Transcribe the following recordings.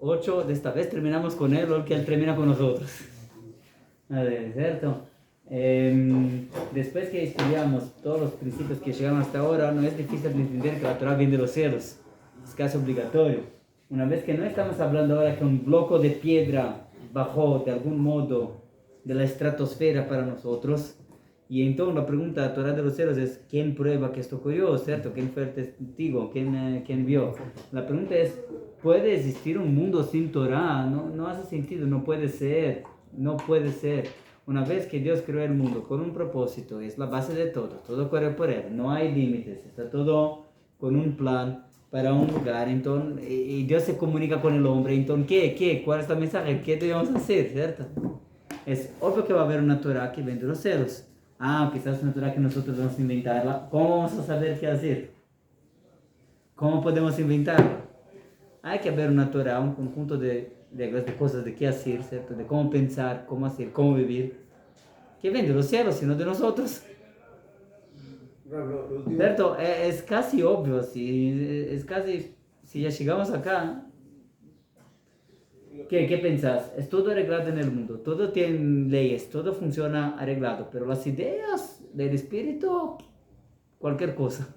8, de esta vez terminamos con él, o que él termina con nosotros. A ver, ¿cierto? Después que estudiamos todos los principios que llegamos hasta ahora, no es difícil de entender que la Torah viene de los cielos. Es casi obligatorio. Una vez que no estamos hablando ahora que un bloque de piedra bajó de algún modo de la estratosfera para nosotros, y entonces la pregunta de la Torah de los cielos es ¿quién prueba que esto ocurrió? ¿Cierto? ¿Quién fue el testigo? ¿Quién vio? La pregunta es ¿puede existir un mundo sin Torah? No hace sentido, no puede ser. Una vez que Dios creó el mundo con un propósito, es la base de todo corre por él, no hay límites, está todo con un plan para un lugar, entonces, y Dios se comunica con el hombre, entonces, ¿qué? ¿Cuál es el mensaje? ¿Qué debemos hacer? ¿Cierto? Es obvio que va a haber una Torah que viene de los cielos. Quizás una Torah que nosotros vamos a inventarla. ¿Cómo vamos a saber qué hacer? ¿Cómo podemos inventarla? Hay que haber una Torah, un conjunto de reglas, de cosas de qué hacer, ¿cierto? De cómo pensar, cómo hacer, cómo vivir, que viene de los cielos, sino de nosotros. ¿Cierto? Es casi obvio, si ya llegamos acá, ¿qué pensás? Es todo arreglado en el mundo, todo tiene leyes, todo funciona arreglado, pero las ideas del espíritu, cualquier cosa.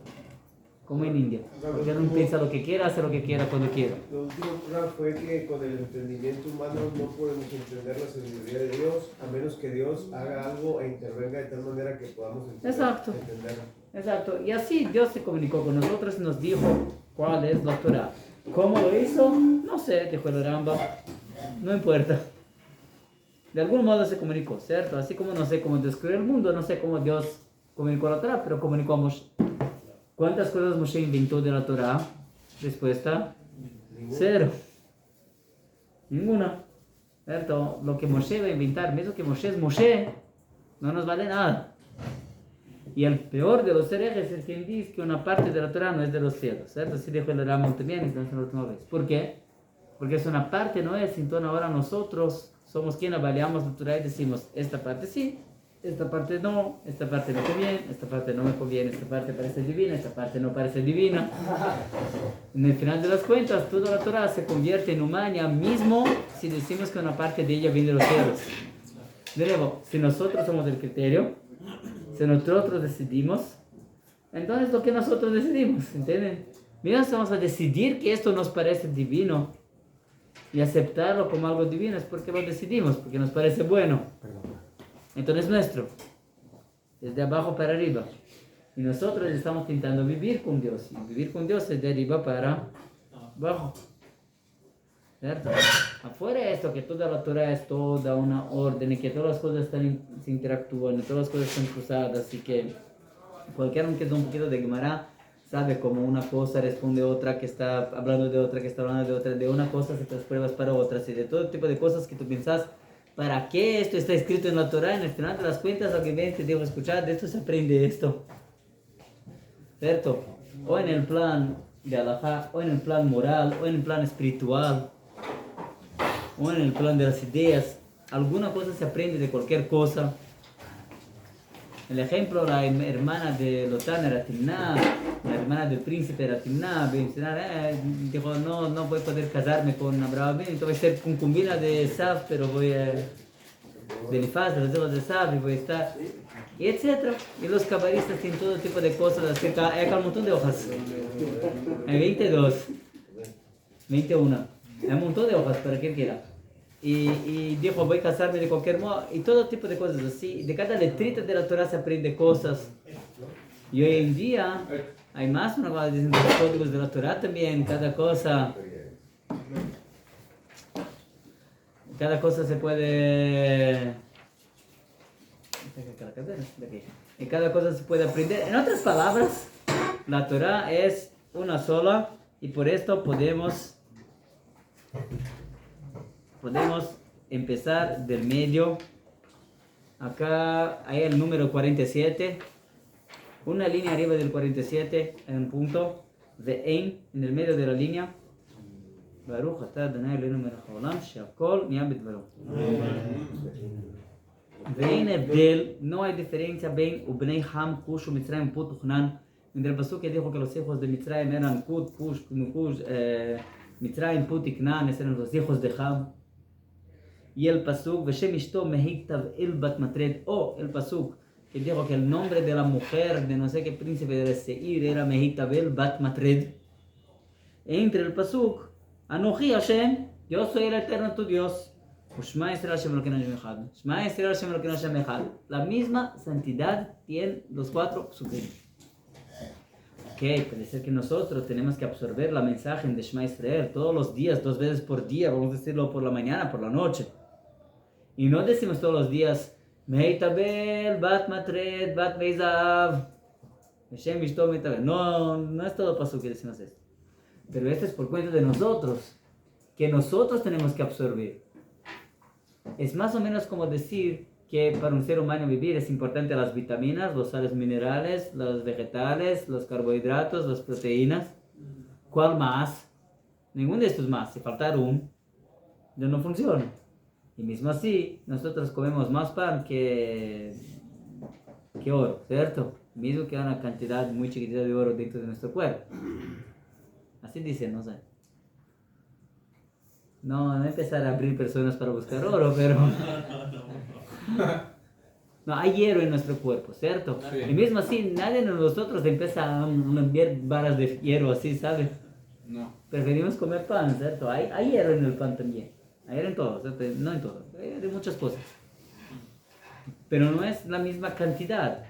Como en India, porque uno piensa lo que quiera, hace lo que quiera, cuando quiera. Lo último fue que con el entendimiento humano no podemos entender la sabiduría de Dios, a menos que Dios haga algo e intervenga de tal manera que podamos entenderlo. Exacto, y así Dios se comunicó con nosotros y nos dijo cuál es la Torah. ¿Cómo lo hizo? No sé, dijo el Rambam, no importa. De algún modo se comunicó, ¿cierto? Así como no sé cómo describir el mundo, no sé cómo Dios comunicó la Torah, pero comunicó a Moshe. ¿Cuántas cosas Moshe inventó de la Torah? Respuesta, 0. Ninguna. ¿Cierto? Lo que Moshe va a inventar, mismo que Moshe es Moshe, no nos vale nada. Y el peor de los herejes es quien dice que una parte de la Torah no es de los cielos, ¿cierto? Así dijo el Rambam también, entonces la última vez. ¿Por qué? Porque es una parte, no es, entonces ahora nosotros somos quien avaliamos la Torah y decimos, esta parte sí, esta parte no, esta parte me conviene, esta parte no me conviene, esta parte parece divina, esta parte no parece divina. En el final de las cuentas, toda la Torah se convierte en humana mismo si decimos que una parte de ella viene de los cielos. De nuevo, si nosotros somos el criterio, si nosotros decidimos, entonces lo que nosotros decidimos, ¿entienden? Mira, vamos a decidir que esto nos parece divino y aceptarlo como algo divino, es porque lo decidimos, porque nos parece bueno. Entonces es nuestro, desde abajo para arriba. Y nosotros estamos intentando vivir con Dios. Y vivir con Dios es de arriba para abajo. ¿Cierto? Afuera de esto, que toda la Torah es toda una orden, y que todas las cosas se interactúan, y todas las cosas están cruzadas, y que cualquiera que es un poquito de Gemara sabe cómo una cosa responde a otra, que está hablando de otra, que está hablando de otra, de una cosa se te pruebas para otras, y de todo tipo de cosas que tú piensas. ¿Para qué esto está escrito en la Torah? En el final de las cuentas, obviamente, debo escuchar, de esto se aprende esto. ¿Cierto? O en el plan de Alajá, o en el plan moral, o en el plan espiritual, o en el plan de las ideas. Alguna cosa se aprende de cualquier cosa. El ejemplo, la hermana de Lotán era Timná, la hermana del príncipe era Timná, dijo, no voy a poder casarme con Abraham, entonces voy a ser concubina de Saf, pero voy a... de Elifaz, de los hijos de Saf, y voy a estar... y etcétera. Y los cabalistas tienen todo tipo de cosas, acerca, hay acá un montón de hojas. Hay 22, 21, hay un montón de hojas para quien quiera. Y dijo, voy a casarme de cualquier modo, y todo tipo de cosas así. De cada letrita de la Torah se aprende cosas. Y hoy en día hay más, una cosa dicen los códigos de la Torah también, cada cosa se puede... y cada cosa se puede aprender. En otras palabras, la Torah es una sola, y por esto podemos empezar del medio. Acá hay el número 47, una línea arriba del 47, en un punto de en el medio de la línea. Baruch atah Adonai Eloheinu melech haolam she'akol nהיה bidvaro. ואין הבדל, no hay diferencia בין ובני Ham, Cush ומצרים Put Uchnan. En el pasuk que dijo que los hijos de Mitzrayim eran Kut, Push, Nukush, Mitzrayim, Put y Canaán, eran los hijos de Ham. Y el pasuk, Veshem Ishto Mehiktav el Bat Matred, o el pasuk, que dijo que el nombre de la mujer de no sé qué príncipe de Seir era Mehiktav el Bat Matred. Entre el pasuk, Anoji Hashem, yo soy el eterno tu Dios. Shema Yisrael Hashem Elokeinu Hashem Echad. Shema Yisrael Hashem Elokeinu Hashem Echad. La misma santidad tienen los 4 psukim. Ok, puede ser que nosotros tenemos que absorber la mensaje de Shema Yisrael todos los días, 2 veces por día, vamos a decirlo por la mañana, por la noche. Y no decimos todos los días, Meitabel, Bat Matred, Bat Meizav, Hashem Ishto Meitabel. No es todo paso que decimos esto. Pero esto es por cuenta de nosotros, que nosotros tenemos que absorber. Es más o menos como decir que para un ser humano vivir es importante las vitaminas, los sales minerales, los vegetales, los carbohidratos, las proteínas. ¿Cuál más? Ninguno de estos más. Si faltar un, ya no funciona. Y mismo así, nosotros comemos más pan que oro, ¿cierto? Mismo que hay una cantidad muy chiquitita de oro dentro de nuestro cuerpo. Así dicen, no sé. No empezar a abrir personas para buscar oro, pero... No, hay hierro en nuestro cuerpo, ¿cierto? Sí. Y mismo así, nadie de nosotros empieza a enviar varas de hierro así, ¿sabes? No. Preferimos comer pan, ¿cierto? Hay hierro en el pan también. Hay hierro en todo, ¿cierto? No en todo, hay de muchas cosas. Pero no es la misma cantidad.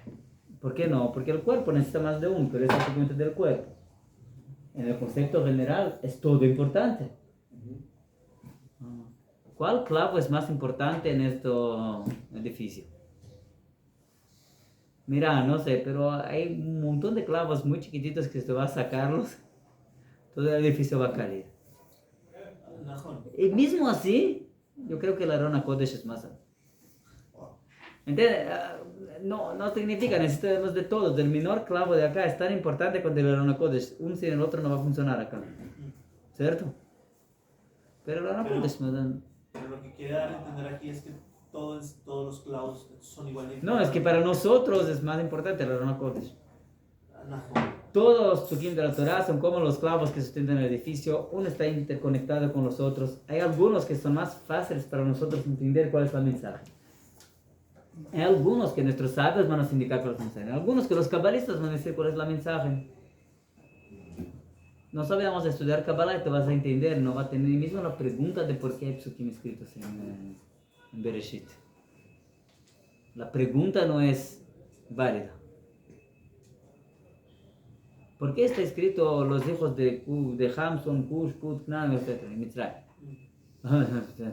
¿Por qué no? Porque el cuerpo necesita más de uno, pero es simplemente del cuerpo. En el concepto general es todo importante. ¿Cuál clavo es más importante en este edificio? Mira, no sé, pero hay un montón de clavos muy chiquititos que si te vas a sacarlos, todo el edificio va a caer. Y mismo así, yo creo que el Arona Kodesh es más. ¿Entiendes? No significa, necesitamos de todos. Del menor clavo de acá es tan importante cuando el Arona Kodesh. Uno sin el otro no va a funcionar acá. ¿Cierto? Pero el Arona Kodesh me dan... Pero lo que quiere dar a entender aquí es que todos los clavos son iguales. No, es que para nosotros es más importante el Arona Kodesh. Todos los psukim de la Torah son como los clavos que sustentan el edificio. Uno está interconectado con los otros. Hay algunos que son más fáciles para nosotros entender cuál es el mensaje. Hay algunos que nuestros sabios van a indicar cuál es el mensaje. Hay algunos que los cabalistas van a decir cuál es el mensaje. No sabíamos estudiar Kabbalah y te vas a entender. No va a tener ni mismo la pregunta de por qué hay psukim escritos en Bereshit. La pregunta no es válida. ¿Por qué está escrito los hijos de Ham son Cush, Put, Canaán, etc. en Mitzrayim?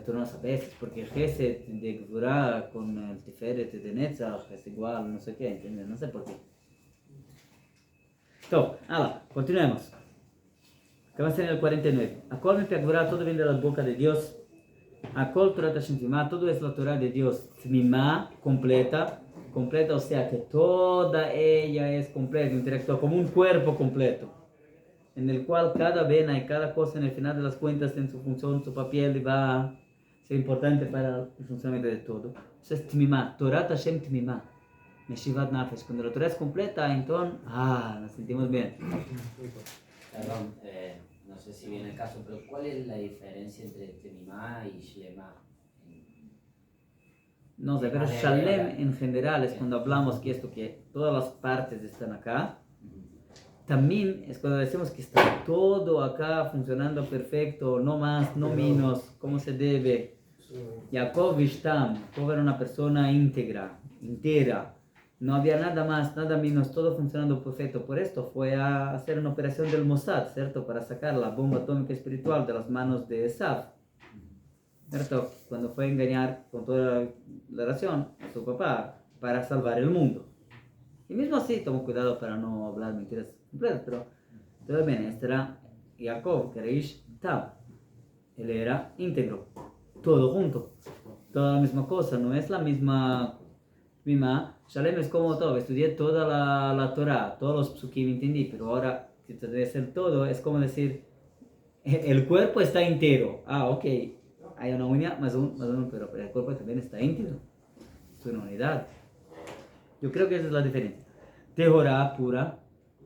Tú no sabes, porque Gesed de Gvurah con el Tiferet de Netzach es igual, no sé qué, ¿entiendes? No sé por qué. Entonces, continuemos. Estamos en el 49. Akol Mipei Gvurah, todo viene de la boca de Dios. Akol Torah Hashem Tmimah, todo es la Torah de Dios. Tmimah, completa, o sea que toda ella es completa, interactúa como un cuerpo completo, en el cual cada vena y cada cosa en el final de las cuentas en su función, su papel va a ser importante para el funcionamiento de todo. Eso es Tmimah, Torah Hashem Tmimah, Meshivat Nafesh. Cuando la Torah es completa, entonces, nos sentimos bien. Perdón, no sé si viene el caso, pero ¿cuál es la diferencia entre Tmimah y Shlema? No sé, pero Shalem en general es cuando hablamos que todas las partes están acá. También es cuando decimos que está todo acá funcionando perfecto, no más, no menos, como se debe. Yaakov Vishtam, Jacob era una persona íntegra, entera. No había nada más, nada menos, todo funcionando perfecto. Por esto fue a hacer una operación del Mossad, ¿cierto? Para sacar la bomba atómica espiritual de las manos de Esav. ¿Cierto? Cuando fue a engañar con toda la oración a su papá para salvar el mundo. Y mismo así, tomó cuidado para no hablar mentiras completas, pero todo bien, este era Jacob, que era Ish Tab. Él era íntegro, todo junto, toda la misma cosa, no es la misma. Shalem es como todo, estudié toda la Torah, todos los psukim entendí, pero ahora que te debe ser todo, es como decir, el cuerpo está entero. Ok. Hay una uña más uno, pero el cuerpo también está íntegro. Es una unidad. Yo creo que esa es la diferencia. Tehorá pura,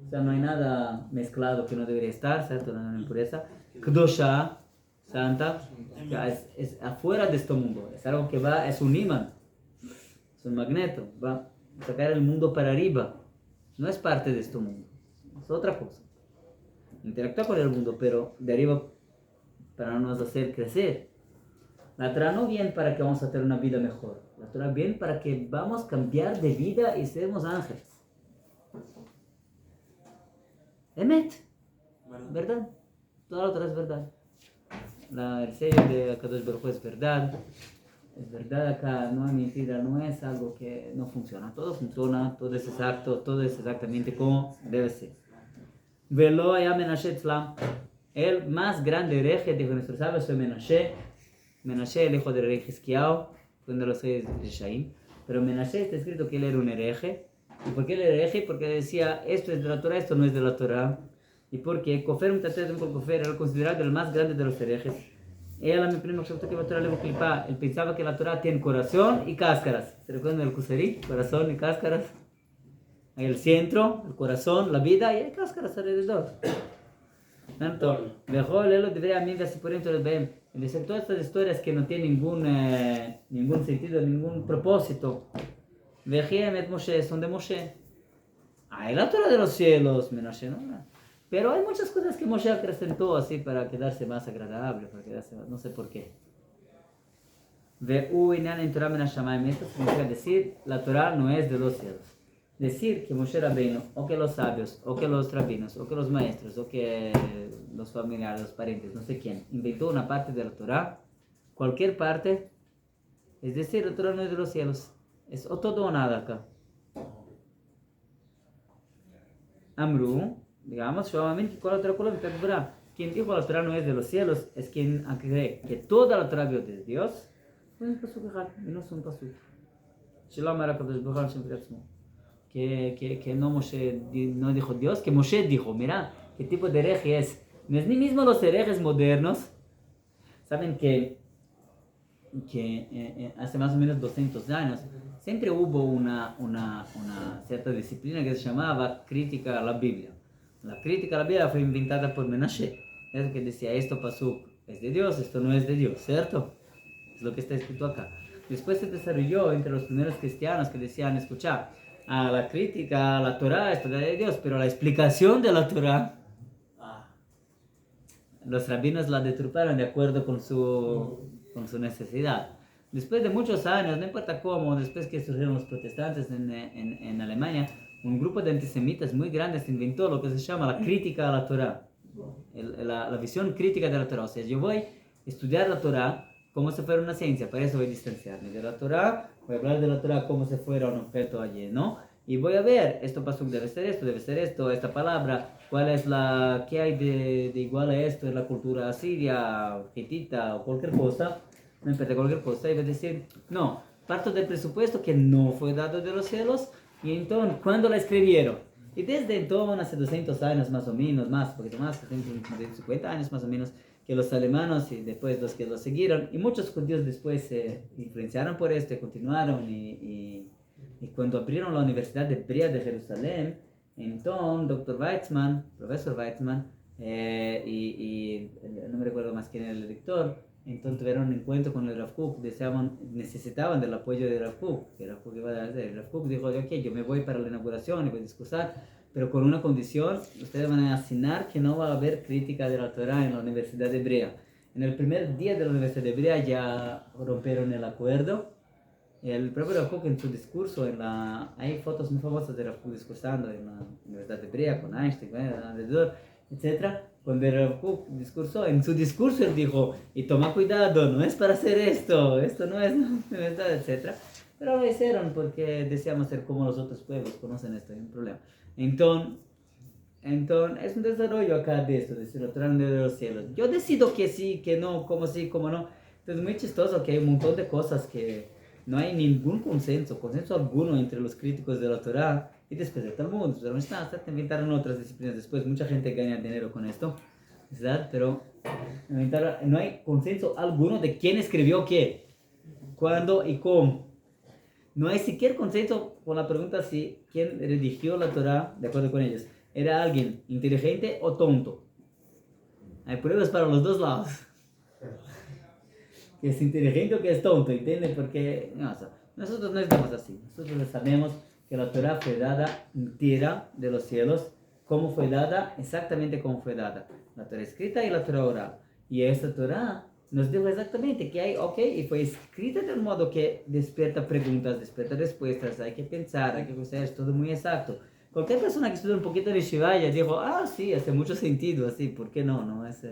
o sea, no hay nada mezclado que no debería estar, ¿cierto? No hay impureza. Kdosha, santa, es afuera de este mundo. Es algo que va, es un imán, es un magneto, va a sacar el mundo para arriba. No es parte de este mundo, es otra cosa. Interactúa con el mundo, pero de arriba para nos hacer crecer. La Torah no viene para que vamos a tener una vida mejor. La Torah viene para que vamos a cambiar de vida y seamos ángeles. Emet, ¿verdad? Toda la Torah es verdad. El sello de Akadosh Baruj Hu es verdad. Es verdad acá, no hay mentira, no es algo que no funciona. Todo funciona, todo es exacto, todo es exactamente como debe ser. Velo ya Menashe Tzlam. El más grande hereje de nuestros sabios fue Menashe. Menashe, el hijo del rey Hizkiyahu, fue uno de los reyes de Shaim. Pero Menashe está escrito que él era un hereje. ¿Y por qué él era hereje? Porque decía, esto es de la Torah, esto no es de la Torah. ¿Y por qué? Kofer Mitatet con Kofer era considerado el más grande de los herejes. Él pensaba que la Torah tiene corazón y cáscaras. ¿Se recuerdan del Kuseri? Corazón y cáscaras. Hay el centro, el corazón, la vida y hay cáscaras alrededor. Tanto, mejor él debería mí así por dentro del BM. Es decir, todas estas historias que no tienen ningún sentido, ningún propósito. Vejem et Moshe, son de Moshe. Hay la Torah de los cielos, Menashe, ¿no? Pero hay muchas cosas que Moshe acrecentó así para quedarse más agradable, para quedarse más, no sé por qué. Esto significa decir, la Torah no es de los cielos. Decir que Moshe Rabbeinu, o que los sabios, o que los rabinos, o que los maestros, o que los familiares, los parientes, no sé quién, inventó una parte de la Torah, cualquier parte, es decir, la Torah no es de los cielos. Es o todo o nada acá. Amru, digamos, suavemente, quien dijo la Torah no es de los cielos, es quien cree que toda la Torah vio de Dios. No es pasuk y no es un pasuk. Que no Moshe no dijo Dios, que Moshe dijo, mira, qué tipo de hereje es. No es ni mismo los herejes modernos. Saben que hace más o menos 200 años siempre hubo una cierta disciplina que se llamaba crítica a la Biblia. La crítica a la Biblia fue inventada por Menashe. Es que decía, esto pasó es de Dios, esto no es de Dios, ¿cierto? Es lo que está escrito acá. Después se desarrolló entre los primeros cristianos que decían, escucha, a la crítica a la Torah, esto es de Dios, pero la explicación de la Torah, los rabinos la deturparon de acuerdo con su necesidad. Después de muchos años, no importa cómo, después que surgieron los protestantes en Alemania, un grupo de antisemitas muy grandes inventó lo que se llama la crítica a la Torah. La visión crítica de la Torah. O sea, yo voy a estudiar la Torah como si fuera una ciencia, para eso voy a distanciarme de la Torah, voy a hablar de la Torah como si fuera un objeto allí, ¿no? Y voy a ver, esto pasó, debe ser esto, esta palabra, qué hay de igual a esto en la cultura asiria, hitita o cualquier cosa, no importa cualquier cosa, y voy a decir, no, parto del presupuesto que no fue dado de los cielos, y entonces, ¿cuándo la escribieron? Y desde entonces, hace 200 años más o menos, más, un poquito más, 150 años más o menos, que los alemanes y después los que los siguieron, y muchos judíos después se influenciaron por esto y continuaron, y cuando abrieron la Universidad Hebrea de Jerusalén, entonces, profesor Weizmann, no me recuerdo más quién era el director, entonces tuvieron un encuentro con el Rav Kook, necesitaban del apoyo de Rav Kook, que Rav Kook iba a hacer. Rav Kook dijo, ok, yo me voy para la inauguración y voy a discursar, pero con una condición, ustedes van a asignar que no va a haber crítica de la Torah en la Universidad Hebrea. En el primer día de la Universidad Hebrea ya rompieron el acuerdo. El propio Rav Kook en su discurso, hay fotos muy famosas de Rav Kook discursando en la Universidad Hebrea con Einstein, alrededor, etc. Cuando Rav Kook discursó, en su discurso él dijo, y toma cuidado, no es para hacer esto no es verdad, etc. Pero lo hicieron porque deseamos ser como los otros pueblos, conocen esto, hay un problema. Entonces es un desarrollo acá de esto, de decir, la Torah de los cielos. Yo decido que sí, que no, como sí, como no. Entonces es muy chistoso que hay un montón de cosas que no hay ningún consenso alguno entre los críticos de la Torah y después de Talmud. Pero hasta inventaron otras disciplinas después, mucha gente gana dinero con esto, ¿verdad? Pero no hay consenso alguno de quién escribió qué, cuándo y cómo. No hay siquiera consenso con la pregunta si quién redigió la Torah, de acuerdo con ellos, era alguien inteligente o tonto. Hay pruebas para los dos lados. Que es inteligente o que es tonto, ¿entiendes? Porque no, nosotros no estamos así. Nosotros sabemos que la Torah fue dada entera de los cielos, como fue dada, exactamente como fue dada. La Torah escrita y la Torah oral. Y esta Torah nos dijo exactamente que hay, y fue escrita de un modo que despierta preguntas, despierta respuestas, hay que pensar, hay que hacer, es todo muy exacto. Cualquier persona que estudia un poquito de Shiva ya dijo, sí, hace mucho sentido, así, ¿por qué no? No es...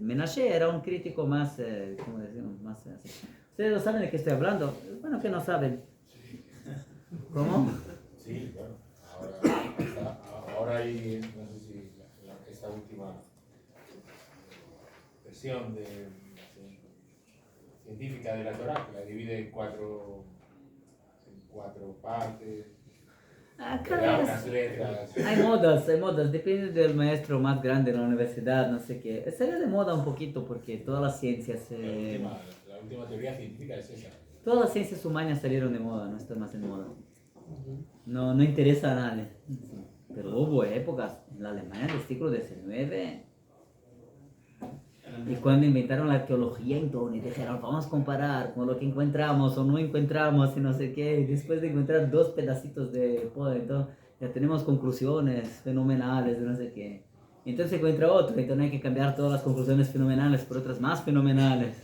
Menashe era un crítico más, ¿cómo decimos? Más así. ¿Ustedes no saben de qué estoy hablando? Bueno, que no saben. ¿Cómo? Sí, bueno, ahora hay, no sé si esta última versión científica de la Torah, que la divide en cuatro partes. Cada vez Unas letras. hay modas, depende del maestro más grande de la universidad, no sé qué. Salió de moda un poquito porque todas las ciencias... La última teoría científica es esa. Todas las ciencias humanas salieron de moda, no están más en moda. No interesa a nadie. Pero hubo épocas en la Alemania del siglo XIX. Y cuando inventaron la arqueología, entonces dijeron, vamos a comparar con lo que encontramos o no encontramos y no sé qué. Y después de encontrar 2 pedacitos de poder, entonces ya tenemos conclusiones fenomenales de no sé qué. Y entonces se encuentra otro, entonces hay que cambiar todas las conclusiones fenomenales por otras más fenomenales.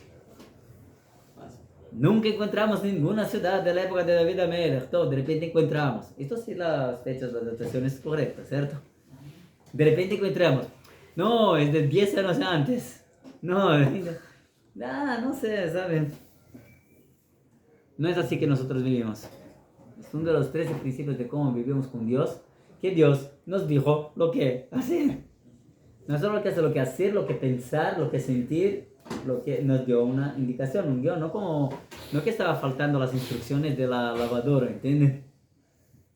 Nunca encontramos ninguna ciudad de la época de David Amelech. De repente encontramos. Esto sí las fechas, las dataciones correctas, ¿cierto? De repente encontramos. No, es de 10 años antes. No sé, ¿saben? No es así que nosotros vivimos. Es uno de los 13 principios de cómo vivimos con Dios. Que Dios nos dijo lo que hacer. No solo lo que hacer, lo que hacer, lo que pensar, lo que sentir. Lo que nos dio una indicación, un guión, no que estaba faltando las instrucciones de la lavadora, ¿entienden?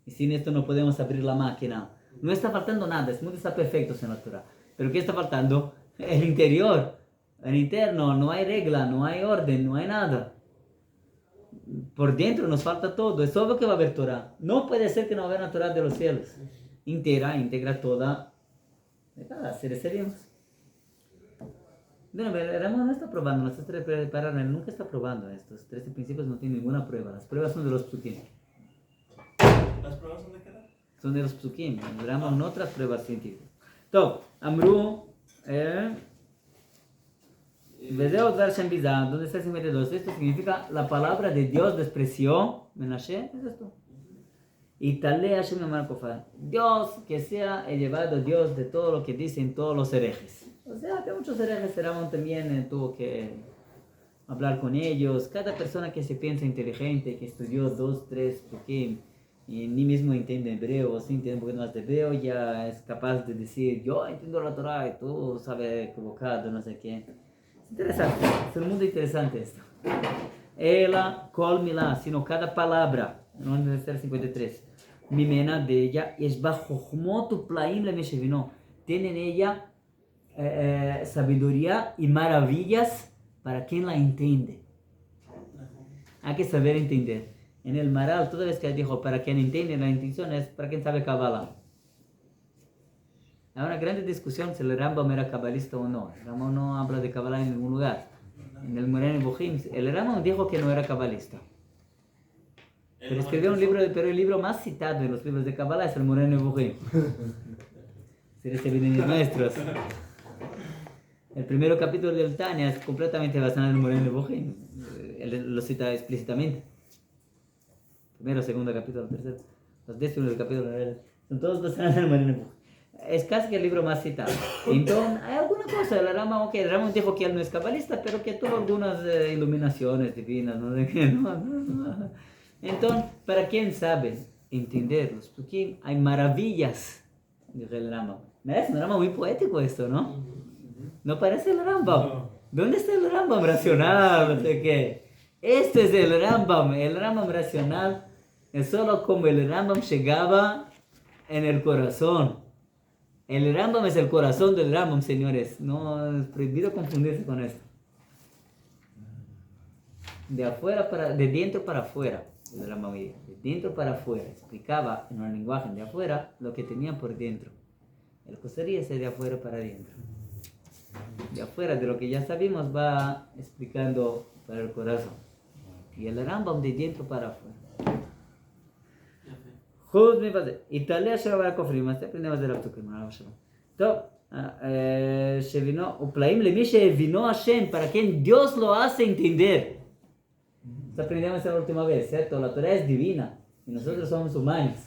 Y sin esto no podemos abrir la máquina. No está faltando nada, el mundo está perfecto, sin Torah. Pero ¿qué está faltando? El interior, el interno, no hay regla, no hay orden, no hay nada. Por dentro nos falta todo, es obvio que va a haber Torah. No puede ser que no haya una Torah de los cielos. Integra toda de cada seres serios. No, el Rama no está probando, no está preparando, él nunca está probando estos 13 principios, no tiene ninguna prueba. Las pruebas son de los psukim. ¿Las pruebas son de qué edad? Son de los psukim. El Rama no otras pruebas científicas. Top, Amru, Vedeo Dar Shem Bizah, donde está el 52. Esto significa la palabra de Dios despreció, Menashe, es esto. Y Taleh Hashem Yomar Kofar. Dios, que sea elevado Dios de todo lo que dicen todos los herejes. O sea, que muchos herejes Ramón también tuvo que hablar con ellos. Cada persona que se piensa inteligente, que estudió 2, 3, porque y ni mismo entiende hebreo, o sí entiende un poquito más de hebreo, ya es capaz de decir, yo entiendo la Torah y tú sabes equivocado, no sé qué. Es interesante, es un mundo interesante esto. Ela, kol milá, sino cada palabra, no debe ser 53. Mimena de ella, es bajo jochmot plaim le meshevino. Tiene en ella sabiduría y maravillas para quien la entiende. Hay que saber entender. En el Maral, toda vez que dijo para quien entiende, la intención es para quien sabe Kabbalah. Hay una gran discusión si el Rambam era cabalista o no. El Rambam no habla de Kabbalah en ningún lugar. En el Moreh Nevuchim, el Rambam dijo que no era cabalista. Pero escribió un libro, pero el libro más citado en los libros de Kabbalah es el Moreh Nevuchim. Se reciben mis maestros. El primer capítulo del Tanya es completamente basado en el Moreh Nevuchim. Él lo cita explícitamente. Primero, segundo capítulo, tercero. Los 10 primeros capítulos son todos basados en el Moreh Nevuchim. Es casi que el libro más citado. Entonces, hay alguna cosa. El Rambam dijo que él no es cabalista, pero que tuvo algunas iluminaciones divinas. No sé qué. No. Entonces, para quien sabe entender los psukim, hay maravillas, dijo el Rambam. Es un Rambam muy poético esto, ¿no? ¿No parece el Rambam? ¿Dónde está el Rambam racional? No sé qué. Este es el Rambam racional. Es solo como el Rambam llegaba en el corazón. El Rambam es el corazón del Rambam, señores. No es prohibido confundirse con esto. De dentro para afuera. El Rambam, de dentro para afuera. Explicaba en un lenguaje de afuera lo que tenían por dentro. El Kosari es de afuera para adentro. de afuera de lo que ya sabemos, va explicando para el corazón. Y el Rambam de dentro para afuera. חוץ מבזה, יתעלה אשר עבר הכופרים, אז תפנימה זה לפתוקים, עליו השלום. טוב, שבינו, ופלאים למי שהבינו השם, para quien Dios lo hace entender. Esto aprendemos la última vez, ¿cierto? La Torah es divina y nosotros somos humanos.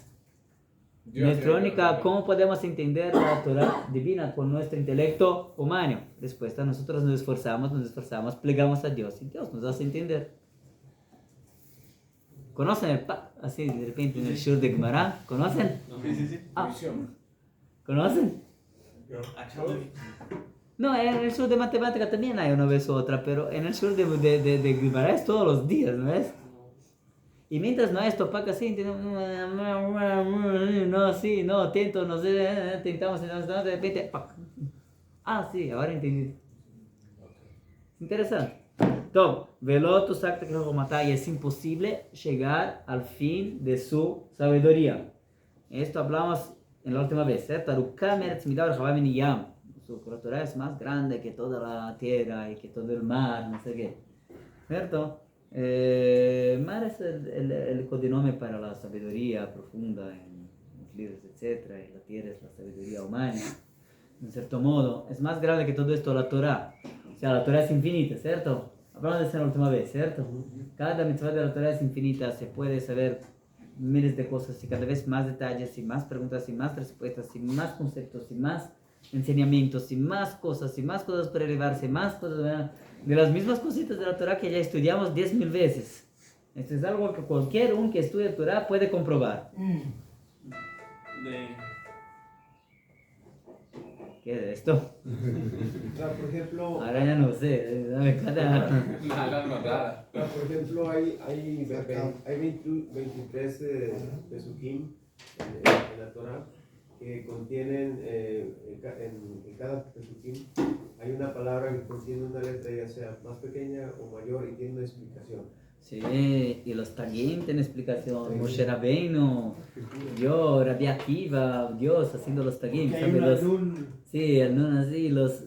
Nuestra única, ¿cómo podemos entender la Torah divina con nuestro intelecto humano? Respuesta, nosotros nos esforzamos, plegamos a Dios y Dios nos hace entender. ¿Conocen el así de repente en el shur de Gemara? ¿Conocen? Sí. Ah, ¿conocen? No, en el shur de matemática también hay una vez u otra, pero en el shur de Gemara es todos los días, ¿no es? Y mientras no esto paca así, no, sí, no, tento, no sé, tentamos, de repente, ¡pac! Ah, sí, ahora entendí. Interesante. Todo, veloto sacta que y es imposible llegar al fin de su sabiduría. Esto hablamos en la última vez, ¿cierto? Su Torah es más grande que toda la tierra y que todo el mar, no sé qué, ¿cierto? Mar es el codinome para la sabiduría profunda en los libros, etc. Y la tierra es la sabiduría humana, en cierto modo. Es más grande que todo esto la Torah. O sea, la Torah es infinita, ¿cierto? Hablamos de eso la última vez, ¿cierto? Cada mitzvah de la Torah es infinita, se puede saber miles de cosas y cada vez más detalles y más preguntas y más respuestas y más conceptos y más enseñamientos y más cosas para elevarse, más cosas de las mismas cositas de la Torah que ya estudiamos 10.000 veces. Esto es algo que cualquier un que estudie Torah puede comprobar. ¿Qué es esto? Por ejemplo, ahora ya no sé, dame cada... por ejemplo, hay 23 pesukim en la Torah que contienen, en cada pesukim hay una palabra que contiene una letra, ya sea más pequeña o mayor, y tiene una explicación. Sí, y los tagim tienen explicación. Sí. Moshe Rabbeinu, yo, Rabbi Akiva, Dios haciendo los tagim. Sí, el nun así, los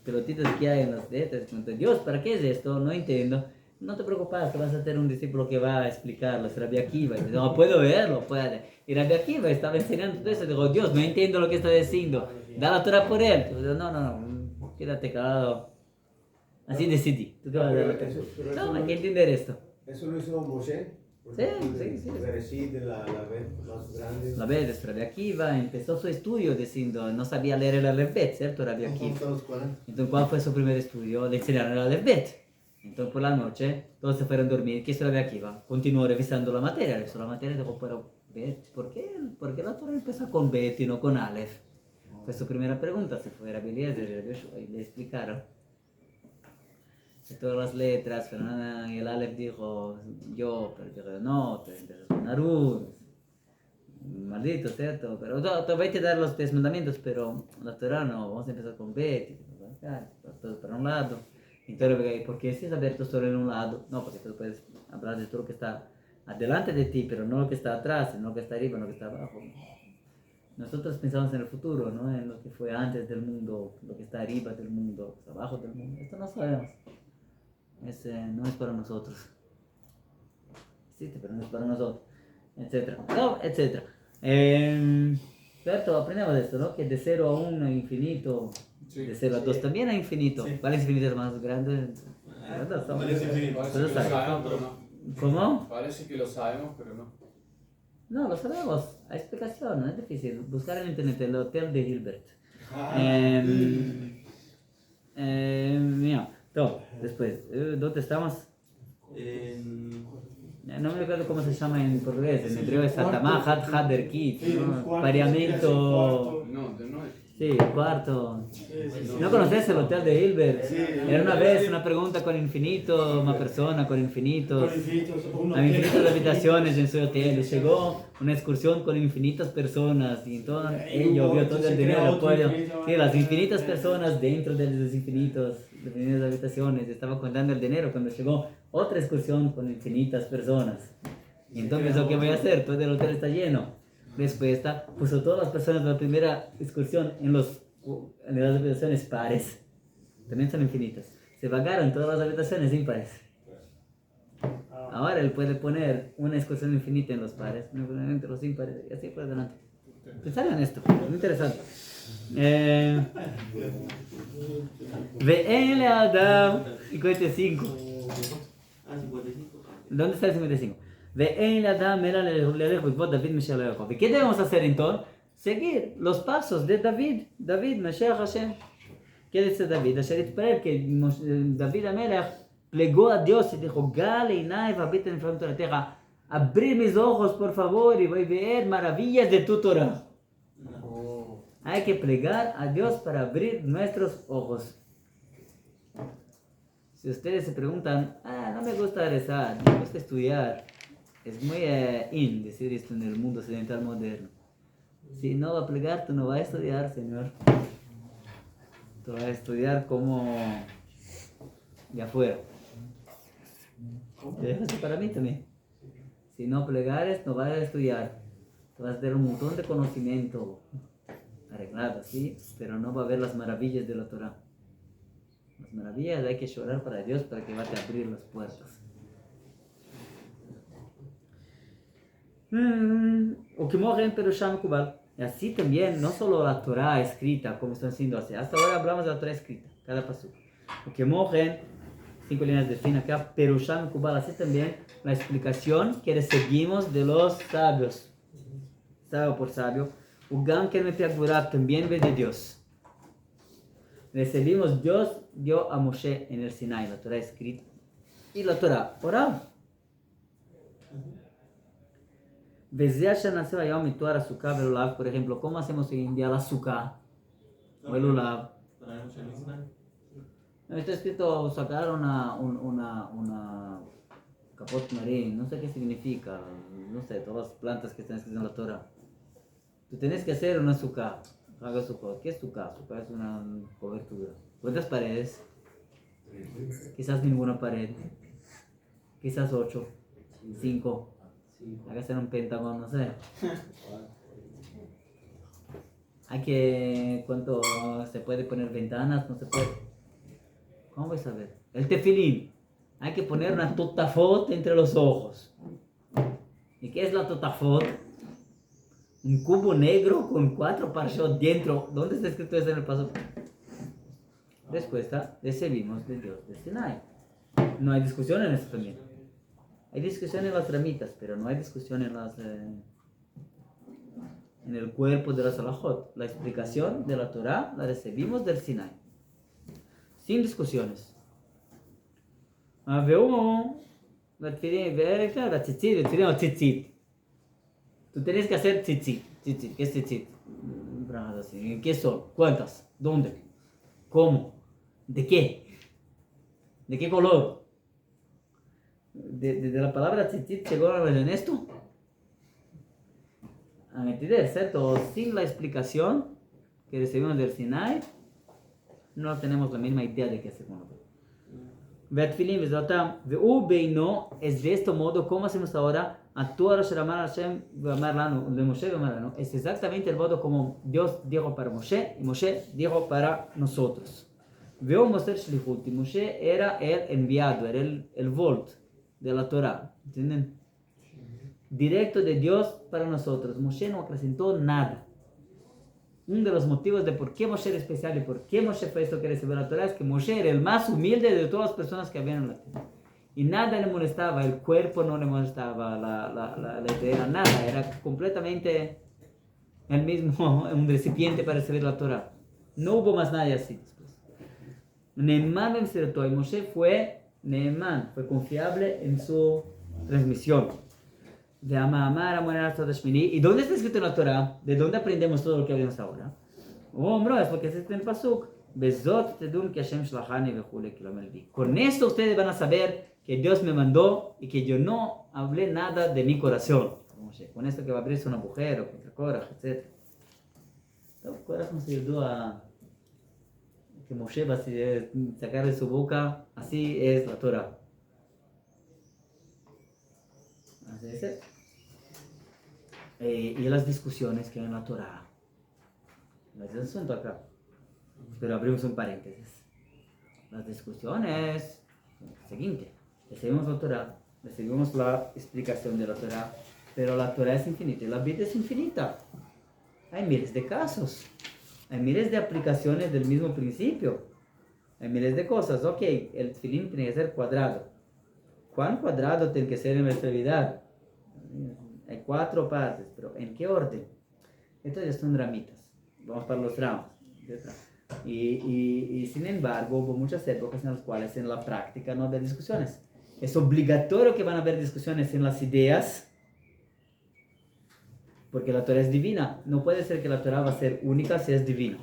pelotitos que hay en las letras. Dios, ¿para qué es esto? No entiendo. No te preocupes, que vas a tener un discípulo que va a explicarlo, es Rabbi Akiva. Y no, puedo verlo, puede. Y Rabbi Akiva estaba enseñando todo eso. Digo, Dios, no entiendo lo que está diciendo. Da la Torah por él. No, quédate calado. Así decidí. ¿Tú qué vas a hacer? No, hay que entender esto. Eso lo hizo Moshe. Sí. Bereshit, la Bet más grande. La Bet es Rabbi Akiva, empezó su estudio diciendo, no sabía leer el Aleph Bet, ¿cierto? Rabbi Akiva. Entonces, ¿cuál fue su primer estudio? Le enseñaron el Aleph Bet. Entonces, por la noche, todos se fueron a dormir. ¿Qué hizo Rabbi Akiva? Continuó revisando la materia. Revisó la materia y dijo, pero Bet, ¿por qué la Torah empezó con Bet y no con Aleph? Fue su primera pregunta. Se fue Rabbi Eliezer y Rabbi Yoshua y le explicaron. De todas las letras, pero y el Aleph dijo yo, pero dijo no, te empiezas con Arun, maldito, ¿cierto? Pero te voy a dar los 10 mandamientos, pero la Torah no, vamos a empezar con Bet, todo para un lado. Entonces, ¿por qué si es abierto solo en un lado? No, porque tú puedes hablar de todo lo que está adelante de ti, pero no lo que está atrás, no lo que está arriba, no lo que está abajo. Nosotros pensamos en el futuro, ¿no? En lo que fue antes del mundo, lo que está arriba del mundo, lo que está abajo del mundo. Esto no sabemos. No es para nosotros. Existe, pero no es para nosotros. Etcétera. No, etcétera. ¿Cierto? Aprendemos esto, ¿no? Que de 0 a 1 hay infinito. Sí, de 0 a 2 también hay infinito. Sí. ¿Cuál es infinito es más grande? ¿Cuál es infinito? ¿Cómo? Parece que lo sabemos, pero no. No, lo sabemos. Hay explicación, no es difícil. Buscar en internet el Hotel de Hilbert. Mira. Todo, después, ¿dónde estamos? No me acuerdo cómo se llama en portugués, en hebreo es Atamá, Hader Kit, pareamiento. Sí, cuarto. ¿No conoces el Hotel de Hilbert? Era una vez una pregunta con infinito, una persona con infinitos. Hay infinitas habitaciones en su hotel. Y llegó una excursión con infinitas personas. Y entonces ellos vio todo el dinero. Sí, las infinitas personas dentro de las infinitas habitaciones. Estaba contando el dinero cuando llegó otra excursión con infinitas personas. Y entonces, ¿qué voy a hacer? Todo el hotel está lleno. Respuesta, puso todas las personas de la primera excursión en los en las habitaciones pares, también son infinitas. Se pagaron todas las habitaciones impares. Ahora él puede poner una ecuación infinita en los pares, entre los impares, y así por adelante. Pensar en esto, muy interesante. Ve'en le'adam 55. Ah, 55. ¿Dónde está el 55? Ve'en le'adam ela le'elech b'kvod David Mashiach le'Yaakov. ¿Y qué debemos hacer entonces? Seguir los pasos de David Mashiach Hashem. ¿Qué dice David? Asher itparel que David Amelech plegó a Dios y dijo: Gale inai v'habita en frente de la abrir mis ojos por favor y voy a ver maravillas de tu Torah. Hay que plegar a Dios para abrir nuestros ojos. Si ustedes se preguntan, no me gusta rezar, me gusta estudiar, es muy in decir esto en el mundo occidental moderno. Si no va a plegar, tú no vas a estudiar, Señor. Tú vas a estudiar como de afuera. Te dejas para mí también. Si no plegares, no vas a estudiar. Tú vas a tener un montón de conocimiento arreglado, ¿sí? Pero no va a ver las maravillas de la Torah. Las maravillas hay que llorar para Dios para que vaya a abrir las puertas. O que morren pero Sham Kubal. Y así también, no solo la Torah escrita, como están haciendo así. Hasta ahora hablamos de la Torah escrita, cada paso. O que morren, 5 líneas de fin acá, pero Sham Kubal. Así también la explicación que recibimos de los sabios. Sabio por sabio. Ugam que me también ve de Dios. Recibimos, Dios dio a Moshe en el Sinai, la Torah escrita. Y la Torah oral. Por ejemplo, ¿cómo hacemos hoy en día la azúcar? O el ulav. Está escrito sacar una capot marín, no sé qué significa, no sé, todas las plantas que están escritas en la Torah. Tú tienes que hacer un azúcar. ¿Qué es azúcar? Azúcar es una cobertura. ¿Cuántas paredes? Quizás ninguna pared. Quizás 8, 5. Hay que hacer un pentágono, no sé. ¿Cuánto se puede poner ventanas? No se puede. ¿Cómo voy a saber? El tefilín. Hay que poner una totafot entre los ojos. ¿Y qué es la totafot? Un cubo negro con 4 parshot dentro. ¿Dónde está escrito eso en el paso? Respuesta, recibimos de Dios de Sinai. No hay discusión en eso también. Hay discusión en las ramitas, pero no hay discusión en el cuerpo de las halajot. La explicación de la Torah la recibimos del Sinai. Sin discusiones. Tú tienes que hacer tzitzit. ¿Qué es tzitzit? ¿Qué son? ¿Cuántas? ¿Dónde? ¿Cómo? ¿De qué? ¿De qué color? De la palabra tzitzit llegó en esto. A entender, ¿cierto? Sin la explicación que recibimos del Sinai, no tenemos la misma idea de qué hacer con nosotros. Es de este modo como hacemos ahora a Torah Sheramar Hashem de Moshe Vemarano. Es exactamente el modo como Dios dijo para Moshe y Moshe dijo para nosotros. Veo Moshe Shlichut, y Moshe era el enviado, era el volt de la Torah, ¿entienden? Directo de Dios para nosotros. Moshe no acrescentó nada. Uno de los motivos de por qué Moshe era especial y por qué Moshe fue esto que recibió la Torah es que Moshe era el más humilde de todas las personas que habían en la tierra. Y nada le molestaba, el cuerpo no le molestaba, la idea, nada. Era completamente el mismo, un recipiente para recibir la Torah. No hubo más nadie así después. Neemán en Sirto, y Moshe fue confiable en su transmisión. De Amar ¿Y dónde está escrito en la Torah? ¿De dónde aprendemos todo lo que vemos ahora? Bro, es porque está en el Pasuk. Con esto ustedes van a saber que Dios me mandó y que yo no hablé nada de mi corazón. Con esto que va a abrirse un agujero, contra Korah, etc. Korah nos ayudó a que Moshe va a sacar de su boca. Así es la Torah. Así es. Y las discusiones que hay en la Torah. No es el asunto acá. Pero abrimos un paréntesis. Las discusiones son lo siguiente. Recibimos la Torah, recibimos la explicación de la Torah, pero la Torah es infinita y la vida es infinita. Hay miles de casos, hay miles de aplicaciones del mismo principio, hay miles de cosas. Ok, el tefilín tiene que ser cuadrado. ¿Cuán cuadrado tiene que ser en nuestra vida? Hay 4 partes, pero ¿en qué orden? Estos ya son ramitas. Vamos para los tramos. Y sin embargo, hubo muchas épocas en las cuales en la práctica no había discusiones. Es obligatorio que van a haber discusiones en las ideas, porque la Torah es divina. No puede ser que la Torah va a ser única si es divina.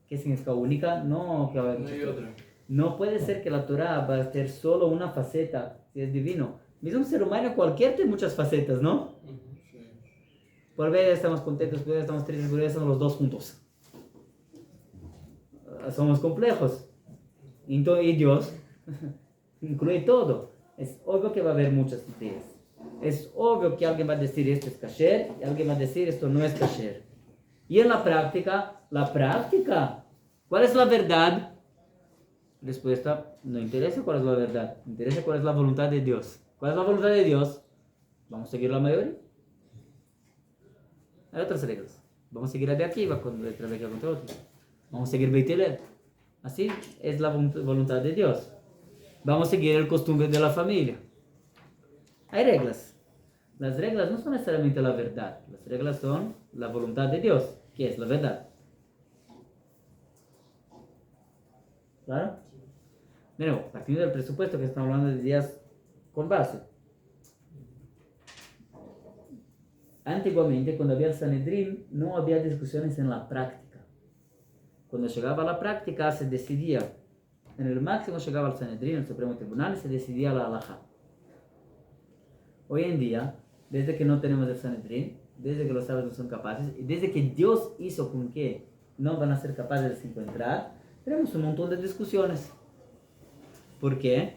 ¿Qué significa única? No, que va a haber muchas cosas. No puede ser que la Torah va a ser solo una faceta si es divino. Mismo un ser humano cualquier tiene muchas facetas, ¿no? Por ver estamos contentos, por ver estamos tristes, por ver estamos los dos juntos. Somos complejos. Y Dios incluye todo. Es obvio que va a haber muchas ideas. Es obvio que alguien va a decir esto es kasher y alguien va a decir esto no es kasher. Y en la práctica, ¿cuál es la verdad? Respuesta, no interesa cuál es la verdad, interesa cuál es la voluntad de Dios. ¿Cuál es la voluntad de Dios? ¿Vamos a seguir la mayoría? Hay otras reglas. Vamos a seguir a de aquí, va con letra de contra otro. Vamos a seguir Beit Hillel. Así es la voluntad de Dios. Vamos a seguir el costumbre de la familia. Hay reglas. Las reglas no son necesariamente la verdad. Las reglas son la voluntad de Dios, que es la verdad. ¿Claro? De nuevo, partiendo del presupuesto que estamos hablando de días con base. Antiguamente, cuando había el Sanedrín, no había discusiones en la práctica. Cuando llegaba a la práctica, se decidía. En el máximo llegaba al Sanedrín, el Supremo Tribunal, y se decidía la halajá. Hoy en día, desde que no tenemos el Sanedrín, desde que los sabios no son capaces, y desde que Dios hizo con que no van a ser capaces de se encontrar, tenemos un montón de discusiones. ¿Por qué?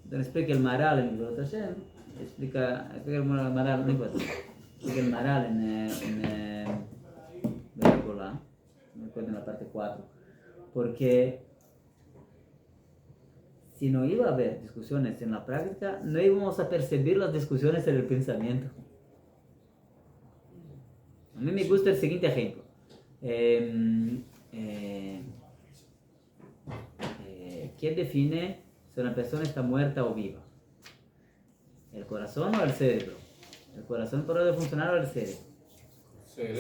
Entonces explica el Maral en el Hashem, explica el Maral, no importa. Explica el Maral en Golá, me acuerdo en la parte 4, porque si no iba a haber discusiones en la práctica, no íbamos a percibir las discusiones en el pensamiento. A mí me gusta el siguiente ejemplo. ¿Qué define si una persona está muerta o viva? ¿El corazón o el cerebro? ¿El corazón paró de funcionar o el cerebro?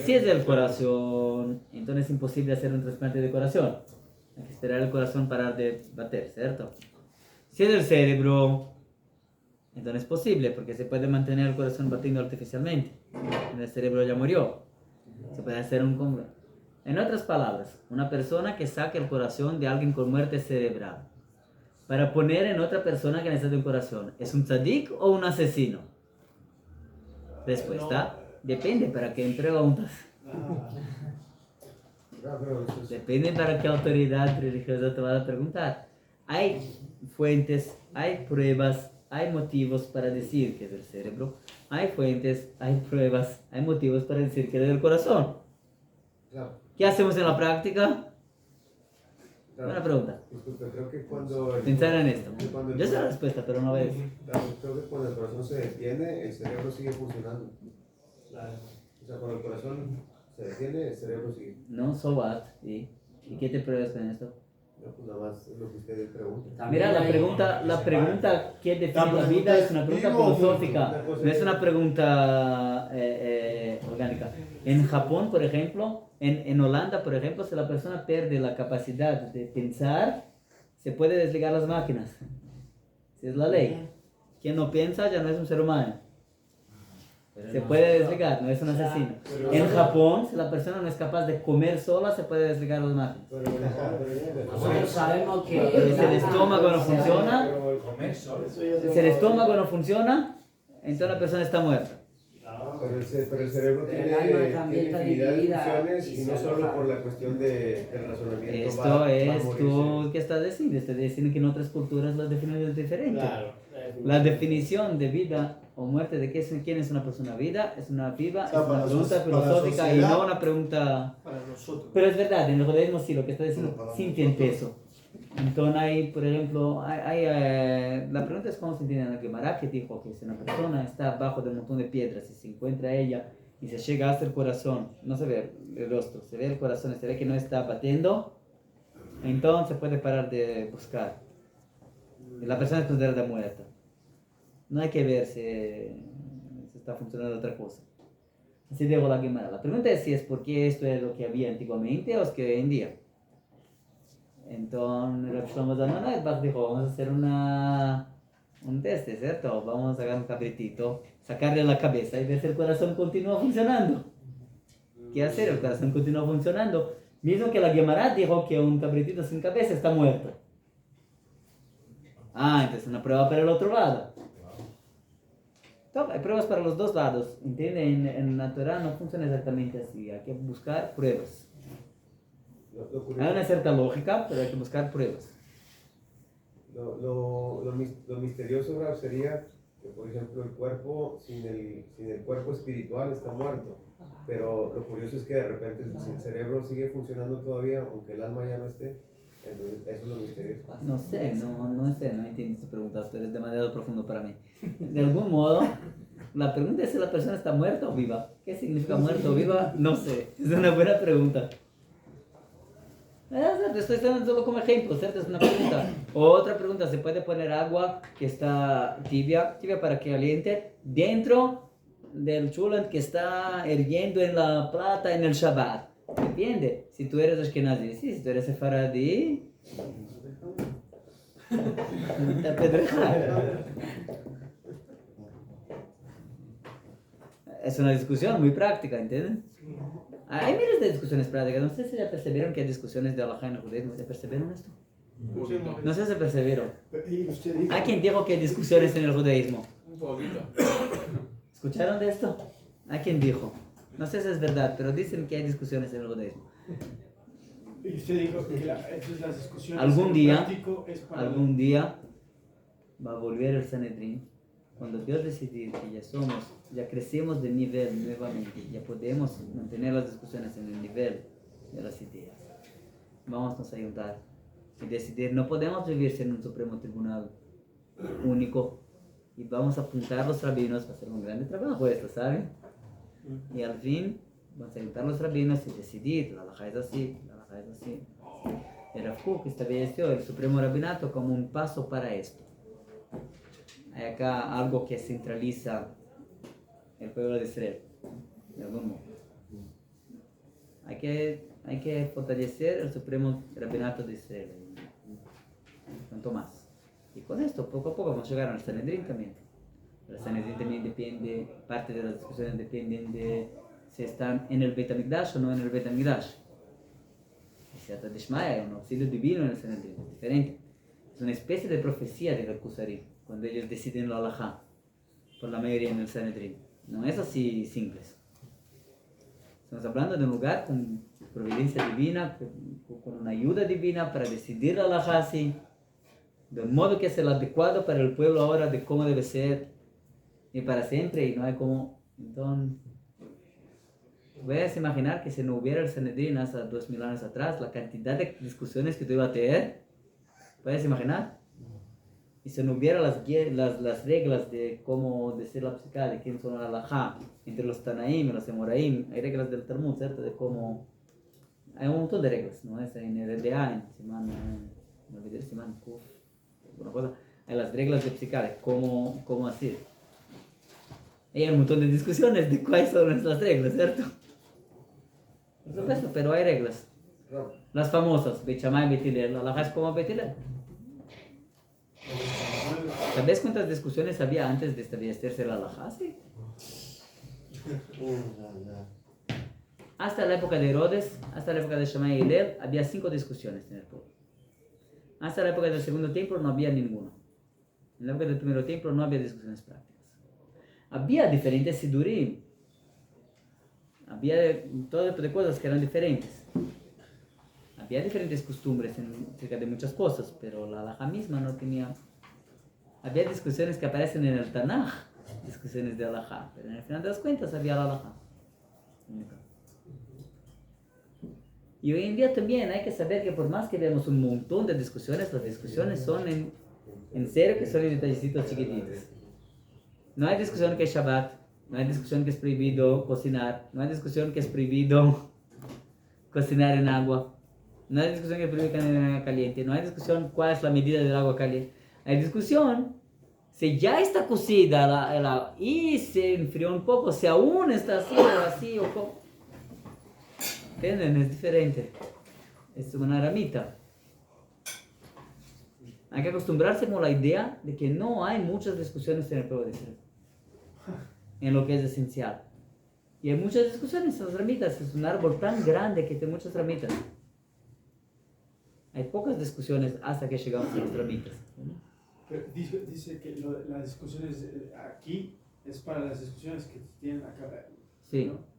Si es el corazón, entonces es imposible hacer un trasplante de corazón. Hay que esperar el corazón parar de bater, ¿cierto? Si es el cerebro, entonces es posible, porque se puede mantener el corazón batiendo artificialmente. El cerebro ya murió. Se puede hacer un congreso. En otras palabras, una persona que saque el corazón de alguien con muerte cerebral para poner en otra persona que necesita un corazón, ¿es un tzadik o un asesino? Respuesta, depende para qué preguntas. Depende para qué autoridad religiosa te va a preguntar. Hay fuentes, hay pruebas, hay motivos para decir que es del cerebro. Hay fuentes, hay pruebas, hay motivos para decir que es del corazón. ¿Qué hacemos en la práctica? Buena pregunta. Disculpe, creo que cuando... Pensar en esto. Yo sé la respuesta, pero no ves. Creo que cuando el corazón se detiene, el cerebro sigue funcionando. O sea, cuando el corazón se detiene, el cerebro sigue. No, so what. ¿Y qué te pruebas con esto? No, pues nada más es lo que ustedes preguntan. Mira, la pregunta ¿qué define la vida? Es una pregunta filosófica, no es una pregunta orgánica. En Japón, por ejemplo, en Holanda, por ejemplo, si la persona pierde la capacidad de pensar, se puede desligar las máquinas. Si es la ley. Quien no piensa ya no es un ser humano. Se puede desligar, no es un asesino. En Japón, si la persona no es capaz de comer sola, se puede desligar las máquinas. Nosotros sabemos que Si el estómago no funciona, si el estómago no funciona, entonces la persona está muerta. Pero el cerebro Pero tiene, el alma también tiene está infinidad de dividida funciones y y se no solo separa. por la cuestión del razonamiento. Esto es tú que estás diciendo. Estás diciendo que en otras culturas las definen diferente. Claro. La definición de vida o muerte, de quién es una persona vida, es una viva, O sea, es una para pregunta la filosófica y sociedad. no una pregunta... Para nosotros. Pero es verdad, en el judaísmo sí, lo que está diciendo Bueno, para sí tiene nosotros. peso. Entonces hay, por ejemplo, la pregunta es cómo se entiende en el Gemara, que dijo que si una persona está abajo de un montón de piedras y se encuentra ella y se llega hasta el corazón, no se ve el rostro, se ve el corazón y se ve que no está batiendo, entonces puede parar de buscar. Y la persona es considerada muerta. No hay que ver si está funcionando otra cosa. Así digo la Gemara. La pregunta es si es porque esto es lo que había antiguamente o es que hoy en día. Entonces, Rabbi Shlomo Zalman Auerbach dijo, vamos a hacer un test, ¿cierto? Vamos a sacar un cabritito, sacarle la cabeza y ver si el corazón continúa funcionando. ¿Qué hacer? El corazón continúa funcionando. Mismo que la Gemara dijo que un cabritito sin cabeza está muerto. Entonces una prueba para el otro lado. Hay pruebas para los dos lados. ¿Entienden? En la Torah no funciona exactamente así. Hay que buscar pruebas. Hay una cierta lógica, pero hay que buscar pruebas. Lo misterioso, Rab, sería que, por ejemplo, el cuerpo sin el cuerpo espiritual está muerto. Pero lo curioso es que de repente el cerebro sigue funcionando todavía, aunque el alma ya no esté. Entonces, eso es lo misterioso. No sé, no entiendo esta pregunta, pero es demasiado profundo para mí. De algún modo, la pregunta es si la persona está muerta o viva. ¿Qué significa muerta o viva? No sé, es una buena pregunta. Estoy dando solo como ejemplo, ¿cierto? Es una pregunta. Otra pregunta, ¿se puede poner agua que está tibia para que caliente dentro del chulant que está hirviendo en la plata en el Shabbat? Depende. Si tú eres Ashkenazi, sí. Si tú eres Sefaradí, te apedrejar. Es una discusión muy práctica, ¿entienden? Hay miles de discusiones prácticas. No sé si ya percibieron que hay discusiones de Alajá en el judaísmo. ¿Se percibieron esto? No sé si se percibieron. Y usted dijo, Hay quien dijo que hay discusiones en el judaísmo. Un poquito. ¿Escucharon de esto? Hay quien dijo. No sé si es verdad, pero dicen que hay discusiones en el judaísmo. y usted dijo que esas las discusiones Algún en día, práctico es para algún día va a volver el Sanedrín. Cuando Dios decidir que ya crecemos de nivel nuevamente, ya podemos mantener las discusiones en el nivel de las ideas. Vamos a ayudar y decidir, no podemos vivir sin un Supremo Tribunal único y vamos a apuntar a los rabinos, va a ser un grande trabajo esto, ¿saben? Y al fin vamos a ayudar a los rabinos y decidir, la halajá es así, la halajá es así. El Rav Kook estableció el Supremo Rabinato como un paso para esto. Hay acá algo que centraliza el pueblo de Israel, de algún modo. Hay que fortalecer el Supremo Rabinato de Israel, cuanto más. Y con esto, poco a poco, vamos a llegar al Sanedrín también. El Sanedrín también depende, parte de las discusiones dependen de si están en el Beit HaMikdash o no en el Beit HaMikdash. Si hay un auxilio divino en el Sanedrín, es diferente. Es una especie de profecía de Kusarim, cuando ellos deciden la halajá, por la mayoría en el Sanedrín. No es así simples. Estamos hablando de un lugar con providencia divina, con una ayuda divina para decidir la halajá así, de un modo que es el adecuado para el pueblo ahora de cómo debe ser, y para siempre, y no hay como... Entonces, puedes imaginar que si no hubiera el Sanedrín hace 2000 años atrás, la cantidad de discusiones que tú ibas a tener, ¿puedes imaginar? Y si no hubiera las reglas de cómo decir la psica, de quién son la halajá, entre los Tanaim y los Emoraim, hay reglas del Talmud, ¿cierto? De cómo... Hay un montón de reglas, ¿no? Es en el RDA, en Simán, no olvidé Simán, Kuf, alguna cosa. Hay las reglas de psica, de cómo hacer. Y hay un montón de discusiones de cuáles son las reglas, ¿cierto? Por supuesto, pero hay reglas. Las famosas, Beit Shammai y Beit Hillel, la halajá es como Beit Hillel. ¿Sabes cuántas discusiones había antes de establecerse la halajá? Sí. Hasta la época de Herodes, hasta la época de Shammai y Hillel, había 5 discusiones en el pueblo. Hasta la época del segundo templo no había ninguno. En la época del primer templo no había discusiones prácticas. Había diferentes sidurim. Había todo tipo de cosas que eran diferentes. Había diferentes costumbres acerca de muchas cosas, pero la halajá misma no tenía Había discusiones que aparecen en el Tanaj, discusiones de halajá, pero en el final de las cuentas había la halajá. Y hoy en día también hay que saber que por más que vemos un montón de discusiones, las discusiones son en serio que son en detallecitos chiquititos. No hay discusión que es Shabbat, no hay discusión que es prohibido cocinar, no hay discusión que es prohibido cocinar en agua, no hay discusión que es prohibido cocinar en agua caliente, no hay discusión cuál es la medida del agua caliente. Hay discusión si ya está cocida el agua y se enfrió un poco, si aún está así o así o como. ¿Entienden? Es diferente. Es una ramita. Hay que acostumbrarse con la idea de que no hay muchas discusiones en el pueblo de Israel. En lo que es esencial. Y hay muchas discusiones en las ramitas. Es un árbol tan grande que tiene muchas ramitas. Hay pocas discusiones hasta que llegamos a las ramitas. Pero dice que las discusiones aquí es para las discusiones que tienen acá. Sí. ¿No?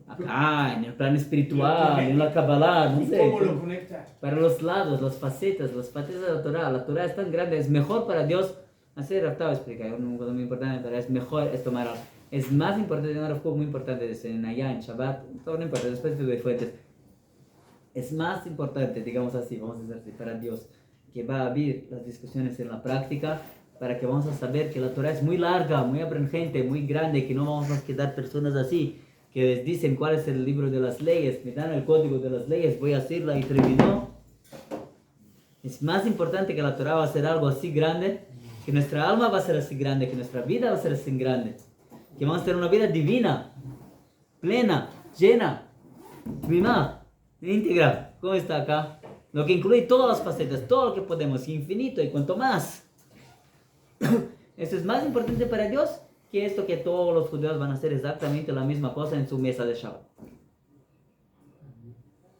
Acá, en el plan espiritual, en la Kabbalah, no ¿Y sé. cómo lo conecta? Para los lados, las facetas de la Torah. La Torah es tan grande, es mejor para Dios. Así Rav explica, una cosa muy importante, pero es mejor es tomar algo. Es más importante, un Rav muy importante, en allá, en Shabbat, todo no importa, después te doy fuentes. Es más importante, digamos así, vamos a decir así, para Dios, que va a abrir las discusiones en la práctica, para que vamos a saber que la Torah es muy larga, muy abrangente, muy grande, que no vamos a quedar personas así, que les dicen cuál es el libro de las leyes, me dan el código de las leyes, voy a hacerla y terminó. Es más importante que la Torah va a ser algo así grande, que nuestra alma va a ser así grande, que nuestra vida va a ser así grande, que vamos a tener una vida divina, plena, llena, mimá, íntegra, como está acá, lo que incluye todas las facetas, todo lo que podemos, infinito y cuanto más. Eso es más importante para Dios que esto que todos los judíos van a hacer exactamente la misma cosa en su mesa de Shabbat.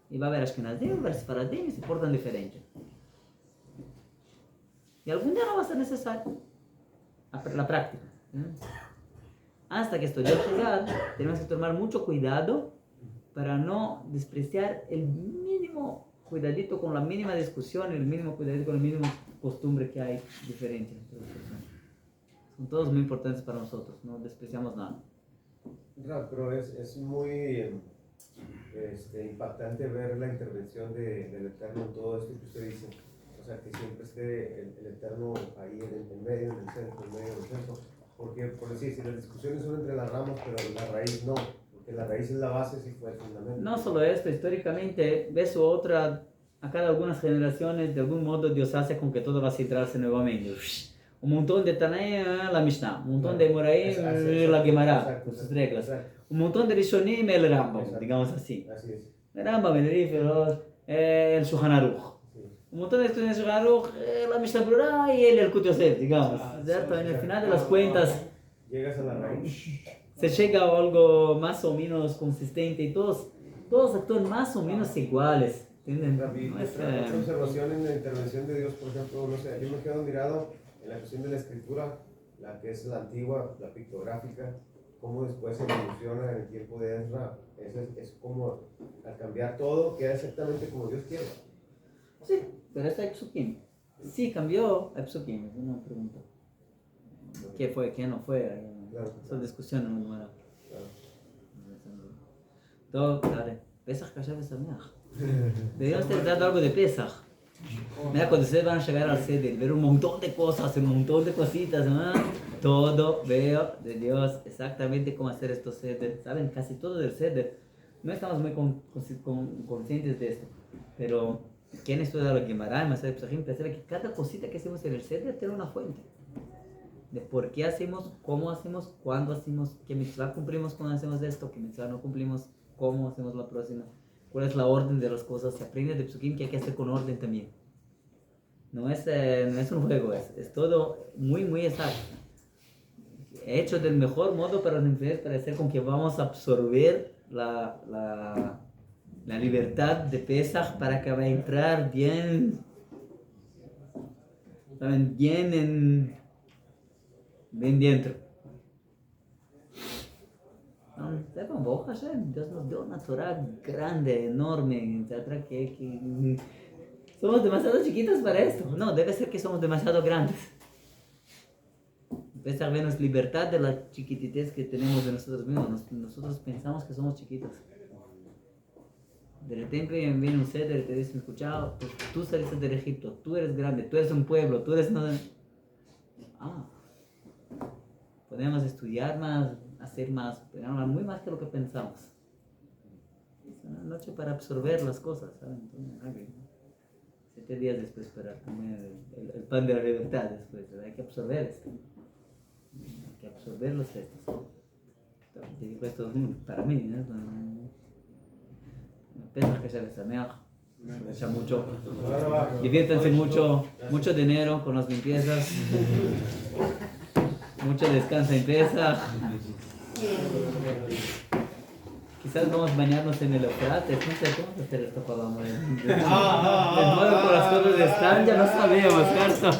Y va a haber Ashkenazim, va a haber Sefaradim y se portan diferente. Y algún día no va a ser necesario la práctica. Hasta que esto llegue a llegar, tenemos que tomar mucho cuidado para no despreciar el mínimo cuidadito con la mínima discusión, el mínimo cuidadito con la mínima costumbre que hay diferente entre las personas. Son todos muy importantes para nosotros, no despreciamos nada. Pero es muy impactante ver la intervención del Eterno en todo esto que usted dice. O sea, que siempre esté el Eterno ahí en medio, en el centro. Porque, por decir, si las discusiones son entre las ramas, pero la raíz no. Porque la raíz es la base, sí fue el fundamento. No solo esto, históricamente, ves otra, acá de algunas generaciones, de algún modo Dios hace con que todo va a centrarse nuevamente. Un montón de Tanaim, la Mishnah. Un montón de Moraim, la Gemara, con sus reglas. Un montón de Rishonim, el Rambam, digamos así. Así es. El Rambam, el Rif, el Shulchan Aruch. Un montón de estudios de Shulchan Aruch, la Mishnah Brura y el Kut Yosef, digamos. ¿Cierto? En el final de las cuentas, Llegas a la raíz. se llega a algo más o menos consistente y todos actúan más o menos iguales. ¿Entienden? No es, Otra observación en la intervención de Dios, por ejemplo, no sé, yo me quedo mirado en la cuestión de la escritura, la que es la antigua, la pictográfica, cómo después evoluciona en el tiempo de Ezra. Es como al cambiar todo queda exactamente como Dios quiere. Sí, pero está Psukim. Sí, cambió a Psukim, es una pregunta. ¿Qué fue? ¿Qué no fue? Claro. Esa discusión no era. Claro. Todo, dale. Pesach Kashav Sameach. Deberíamos tener dado algo de Pesach. Mira, cuando ustedes van a llegar al Seder, ver un montón de cosas, un montón de cositas, ¿no? Todo veo de Dios, exactamente cómo hacer estos Seder. Saben casi todo del Seder. No estamos muy conscientes de esto. Pero quien estudia la Gemara, en Masechet Pesachim, percibe que cada cosita que hacemos en el Seder tiene una fuente. De por qué hacemos, cómo hacemos, cuándo hacemos, qué mitzvah cumplimos cuando hacemos esto, qué mitzvah no cumplimos, cómo hacemos la próxima. ¿Cuál es la orden de las cosas? Se aprende de Psukim que hay que hacer con orden también. No es un juego, es todo muy, muy exacto. Hecho del mejor modo para hacer con que vamos a absorber la libertad de Pesach para que va a entrar bien, ¿saben? Bien dentro. Sepan, Baruch Hashem, Dios nos dio una Torah grande, enorme, etc. Que somos demasiado chiquitos para esto. No, debe ser que somos demasiado grandes. Pesach Beno es libertad de la chiquititez que tenemos de nosotros mismos. Nosotros pensamos que somos chiquitos. De repente viene un ceder y te dicen, escuchado, pues, tú saliste del Egipto, tú eres grande, tú eres un pueblo, tú eres... podemos estudiar más, hacer más, pero muy más que lo que pensamos. Es una noche para absorber las cosas, ¿saben? Entonces, 7 días después para comer el pan de la libertad después, ¿verdad? Hay que absorber esto. Hay que absorber los textos. Entonces, te digo esto para mí, ¿no? Pesach que se les ameaja. Echa mucho. Diviértanse mucho dinero con las limpiezas. Mucho descanso en Pesach. Quizás vamos a bañarnos en el Eufrates, no sé cómo hacer esto para la mujer. De nuevo con las cosas de stand ya no sabemos, ¿cierto?